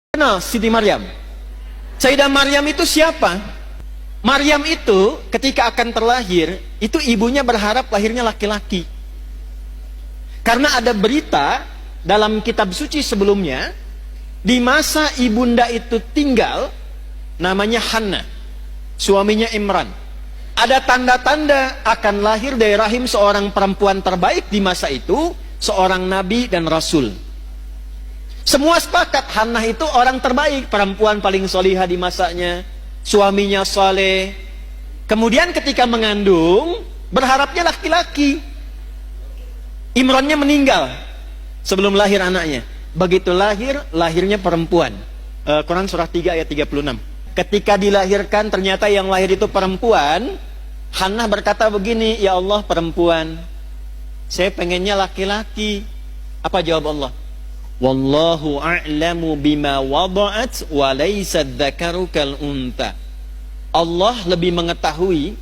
Kenal Siti Maryam? Sayyidah Maryam itu siapa? Maryam itu ketika akan terlahir, itu ibunya berharap lahirnya laki-laki. Karena ada berita dalam kitab suci sebelumnya, di masa ibunda itu tinggal, namanya Hannah, suaminya Imran. Ada tanda-tanda akan lahir dari rahim seorang perempuan terbaik di masa itu, seorang nabi dan rasul. Semua sepakat Hannah itu orang terbaik, perempuan paling solihah di masanya, suaminya soleh. Kemudian ketika mengandung, berharapnya laki-laki. Imrannya meninggal sebelum lahir anaknya. Begitu lahir, lahirnya perempuan. Quran surah 3 ayat 36. Ketika dilahirkan ternyata yang lahir itu perempuan. Hannah berkata begini, ya Allah, perempuan, saya pengennya laki-laki. Apa jawab Allah? Wallahu a'lamu bima wada'at wa laysa dzakaru kal unta. Allah lebih mengetahui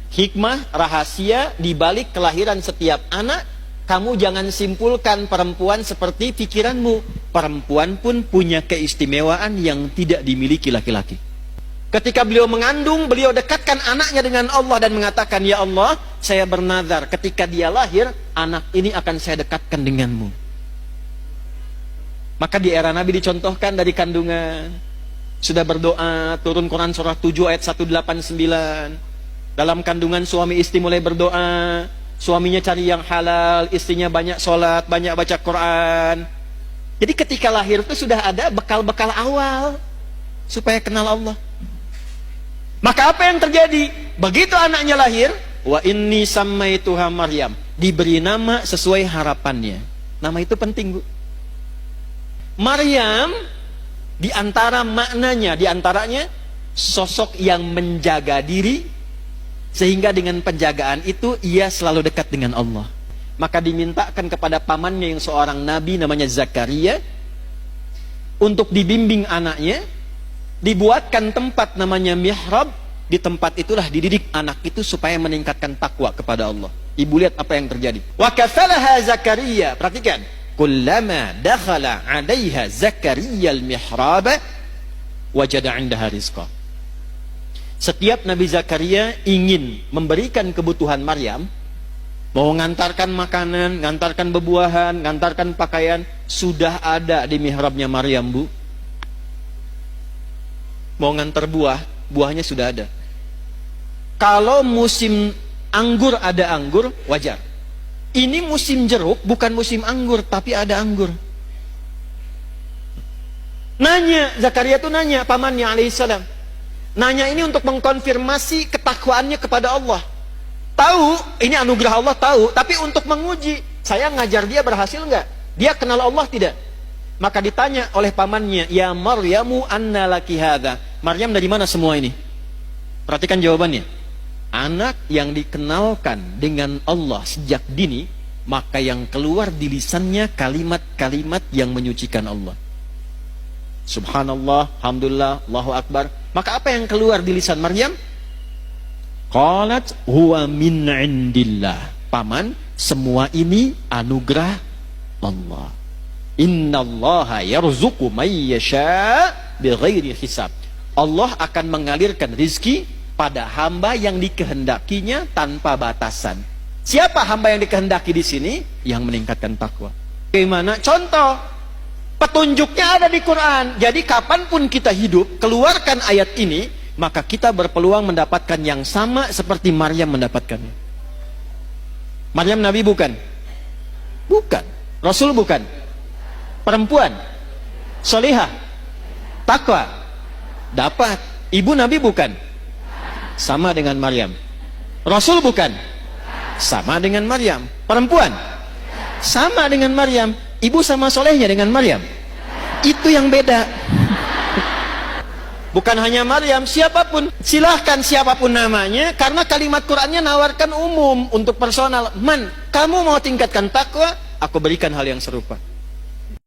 hikmah, rahasia di balik kelahiran setiap anak. Kamu jangan simpulkan perempuan seperti pikiranmu. Perempuan pun punya keistimewaan yang tidak dimiliki laki-laki. Ketika beliau mengandung, beliau dekatkan anaknya dengan Allah dan mengatakan, ya Allah, saya bernazar ketika dia lahir, anak ini akan saya dekatkan denganmu. Maka di era Nabi dicontohkan dari kandungan. Sudah berdoa, turun Quran surah 7 ayat 189. Dalam kandungan suami istri mulai berdoa. Suaminya cari yang halal, istrinya banyak sholat, banyak baca Quran. Jadi ketika lahir itu sudah ada bekal-bekal awal supaya kenal Allah. Maka apa yang terjadi? Begitu anaknya lahir, wa inni sammaituha Maryam, diberi nama sesuai harapannya. Nama itu penting, Bu. Maryam diantara maknanya, diantaranya sosok yang menjaga diri, sehingga dengan penjagaan itu ia selalu dekat dengan Allah. Maka dimintakan kepada pamannya yang seorang nabi namanya Zakaria untuk dibimbing anaknya, dibuatkan tempat namanya mihrab. Di tempat itulah dididik anak itu supaya meningkatkan takwa kepada Allah. Ibu lihat apa yang terjadi. Wa kafalaha Zakaria, perhatikan. Kullama dakhala 'alaiha Zakaria al-mihrab wajada 'indaha rizqa. Setiap Nabi Zakaria ingin memberikan kebutuhan Maryam, mau ngantarkan makanan, ngantarkan bebuahan, ngantarkan pakaian, sudah ada di mihrabnya Maryam, Bu. Mau ngantar buah, buahnya sudah ada. Kalau musim anggur ada anggur, wajar. Ini musim jeruk, bukan musim anggur, tapi ada anggur. Nanya, Zakaria tuh nanya, pamannya alaihissalam. Nanya ini untuk mengkonfirmasi ketakwaannya kepada Allah. Tahu, ini anugerah Allah tahu, tapi untuk menguji, saya ngajar dia berhasil nggak? Dia kenal Allah tidak? Maka ditanya oleh pamannya, ya Maryamu anna laki hadza. Maryam dari mana semua ini? Perhatikan jawabannya. Anak yang dikenalkan dengan Allah sejak dini, maka yang keluar di lisannya kalimat-kalimat yang menyucikan Allah. Subhanallah, alhamdulillah, Allahu Akbar. Maka apa yang keluar di lisan Maryam? Qalat huwa min indillah. Paman, semua ini anugerah Allah. Innallaha yarzuqu may yasha bighairi hisab. Allah akan mengalirkan rizki pada hamba yang dikehendakinya tanpa batasan. Siapa hamba yang dikehendaki di sini? Yang meningkatkan takwa. Bagaimana? Contoh, petunjuknya ada di Quran. Jadi kapanpun kita hidup, keluarkan ayat ini, maka kita berpeluang mendapatkan yang sama seperti Maryam mendapatkannya. Maryam Nabi bukan? Bukan. Rasul bukan? Perempuan? Solihah? Takwa? Dapat. Ibu Nabi bukan? Sama dengan Maryam. Rasul bukan? Sama dengan Maryam. Perempuan? Sama dengan Maryam. Ibu sama solehnya dengan Maryam. Itu yang beda. Bukan hanya Maryam, siapapun. Silahkan siapapun namanya, karena kalimat Qur'annya nawarkan umum untuk personal. Man, kamu mau tingkatkan takwa? Aku berikan hal yang serupa.